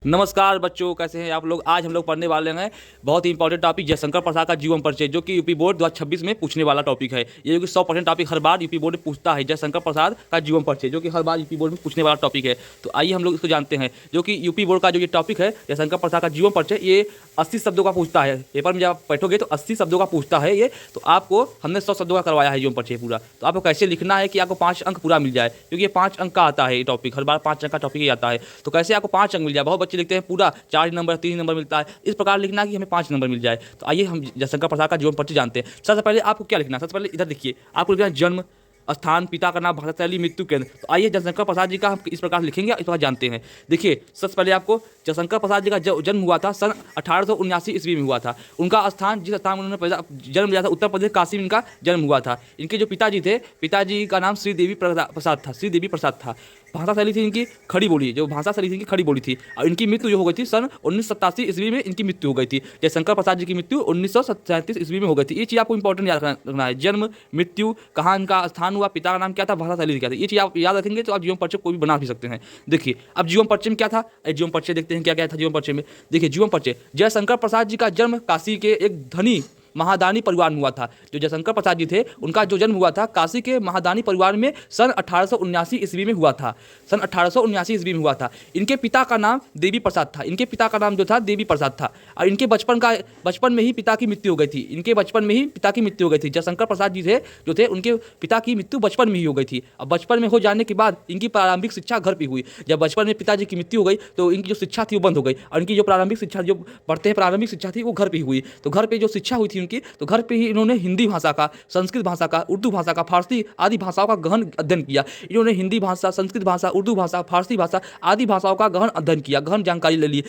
नमस्कार बच्चों, कैसे हैं आप लोग। आज हम लोग पढ़ने वाले हैं बहुत ही इंपॉर्टेंट टॉपिक जयशंकर प्रसाद का जीवन परिचय, जो कि यूपी बोर्ड 2026 में पूछने वाला टॉपिक है। ये कि 100% टॉपिक हर बार यूपी बोर्ड में पूछता है, जयशंकर प्रसाद का जीवन परिचय, जो कि हर बार यूपी बोर्ड में पूछने वाला टॉपिक है। तो आइए हम लोग इसको जानते हैं। जो कि यूपी बोर्ड का जो ये टॉपिक है जयशंकर प्रसाद का जीवन परिचय, ये 80 शब्दों का पूछता है। पेपर में जब आप बैठोगे तो 80 शब्दों का पूछता है ये। तो आपको हमने 100 शब्दों का करवाया है जीवन परिचय पूरा। तो आपको कैसे लिखना है कि आपको 5 अंक पूरा मिल जाए, क्योंकि ये 5 अंक का आता है। ये टॉपिक हर बार 5 अंक का टॉपिक ही आता है। तो कैसे आपको 5 अंक मिल जाए। बहुत बच्चे लिखते हैं पूरा 4 नंबर 3 नंबर मिलता है। इस प्रकार लिखना कि हमें 5 नंबर मिल जाए। तो आइए हम जयशंकर प्रसाद का जीवन परिचय जानते हैं। सबसे पहले आपको क्या लिखना है, सबसे पहले इधर देखिए, आपको लिखना है जन्म स्थान, पिता का नाम, भाषा शैली, मृत्यु केंद्र। तो आइए जयशंकर प्रसाद जी का हम इस प्रकार लिखेंगे, इस प्रकार जानते हैं। देखिए सबसे पहले आपको जयशंकर प्रसाद जी का जन्म हुआ था सन 1879 ईस्वी में हुआ था। उनका स्थान, जिस स्थान में उन्होंने जन्म लिया था, उत्तर प्रदेश काशी में इनका जन्म हुआ था। इनके जो पिताजी थे, पिताजी का नाम श्रीदेवी प्रसाद था, श्रीदेवी प्रसाद था। भाषा शैली थी इनकी खड़ी बोली, जो भाषा शैली थी इनकी खड़ी बोली थी। और इनकी मृत्यु जो हो गई थी सन 1987 ईस्वी में इनकी मृत्यु हो गई थी। जयशंकर प्रसाद जी की मृत्यु 1937 ईस्वी में हो गई थी। ये चीज़ आपको इंपॉर्टेंट याद रखना है। जन्म, मृत्यु, कहाँ इनका स्थान हुआ, पिता का नाम क्या था, भाषा शैली क्या था, ये चीज़ आप याद रखेंगे तो आप जीवन परिचय कोई भी बना भी सकते हैं। देखिए अब जीवन परिचय में क्या था, जीवन परिचय देखते हैं क्या क्या था जीवन परिचय में। देखिए जीवन परिचय, जयशंकर प्रसाद जी का जन्म काशी के एक धनी महादानी परिवार में हुआ था। जो जयशंकर प्रसाद जी थे, उनका जो जन्म हुआ था काशी के महादानी परिवार में सन 1879 ईस्वी में हुआ था। सन 1879 ईस्वी में हुआ था। इनके पिता का नाम देवी प्रसाद था। इनके पिता का नाम जो था देवी प्रसाद था। और इनके बचपन में ही पिता की मृत्यु हो गई थी। इनके बचपन में ही पिता की मृत्यु हो गई थी। जयशंकर प्रसाद जी थे जो थे, उनके पिता की मृत्यु बचपन में ही हो गई थी। अब बचपन में हो जाने के बाद इनकी प्रारंभिक शिक्षा घर पर हुई। जब बचपन में पिताजी की मृत्यु हो गई तो इनकी जो शिक्षा थी वो बंद हो गई। और इनकी जो प्रारंभिक शिक्षा, जो पढ़ते हैं प्रारंभिक शिक्षा थी, वो घर पर ही हुई। तो घर पर जो शिक्षा हुई थी उनकी, तो घर पे ही इन्होंने हिंदी भाषा का, संस्कृत भाषा का, उर्दू भाषा का, फारसी आदि भाषाओं का गहन अध्ययन किया। इन्होंने हिंदी भाषा, संस्कृत भाषा, उर्दू भाषा, फारसी भाषा आदि भाषाओं का गहन अध्ययन किया, गहन जानकारी ले ली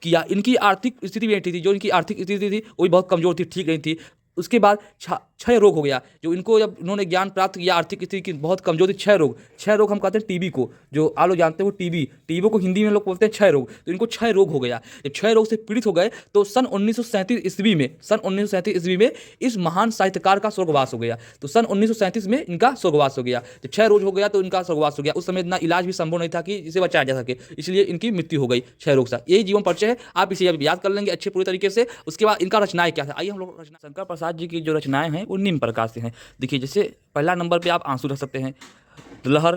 किया। इनकी आर्थिक स्थिति भी नहीं थी, जो इनकी आर्थिक स्थिति थी वो भी बहुत कमजोर थी, ठीक नहीं थी। उसके बाद क्षय रोग हो गया। जो इनको, जब इन्होंने ज्ञान प्राप्त किया, आर्थिक स्थिति की बहुत कमजोरी, क्षय रोग हम कहते हैं टीबी को, जो आप लोग जानते हैं वो टीबी को हिंदी में लोग बोलते हैं क्षय रोग। तो इनको क्षय रोग हो गया। जब क्षय रोग से पीड़ित हो गए तो सन 1937 ईस्वी में इस महान साहित्यकार का स्वर्गवास हो गया। तो सन 1937 में इनका स्वर्गवास हो गया। जब क्षय रोग हो गया तो इनका स्वर्गवास हो गया। उस समय इतना इलाज भी संभव नहीं था कि इसे बचाया जा सके, इसलिए इनकी मृत्यु हो गई क्षय रोग से। यही जीवन परिचय है, आप इसे याद कर लेंगे अच्छे पूरी तरीके से। उसके बाद इनका रचनाएं क्या था, आइए हम लोग रचना। शंकर प्रसाद जी की जो रचनाएं हैं वो निम्न प्रकार से हैं। देखिए जैसे पहला नंबर पे आप आंसू रख सकते हैं, लहर,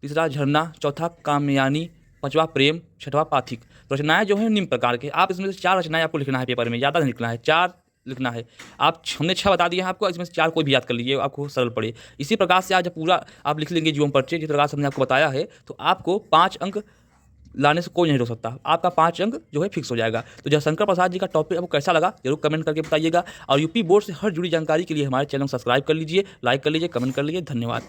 तीसरा झरना, चौथा कामयानी, पांचवा प्रेम, छठवा पाथिक। रचनाएं जो हैं निम्न प्रकार के। आप इसमें से 4 रचनाएं आपको लिखना है पेपर में, ज़्यादा नहीं लिखना है, 4 लिखना है। आप हमने 6 बता दिया है आपको, इसमें से 4 कोई भी याद कर लीजिए, आपको सरल पड़े। इसी प्रकार से आज जब पूरा आप लिख लेंगे जीवन परिचय जिस प्रकार से हमने आपको बताया है, तो आपको 5 अंक लाने से कोई नहीं रोक सकता। आपका 5 अंक जो है फिक्स हो जाएगा। तो जयशंकर प्रसाद जी का टॉपिक आपको कैसा लगा जरूर कमेंट करके बताइएगा। और यूपी बोर्ड से हर जुड़ी जानकारी के लिए हमारे चैनल को सब्सक्राइब कर लीजिए, लाइक कर लीजिए, कमेंट कर लीजिए। धन्यवाद।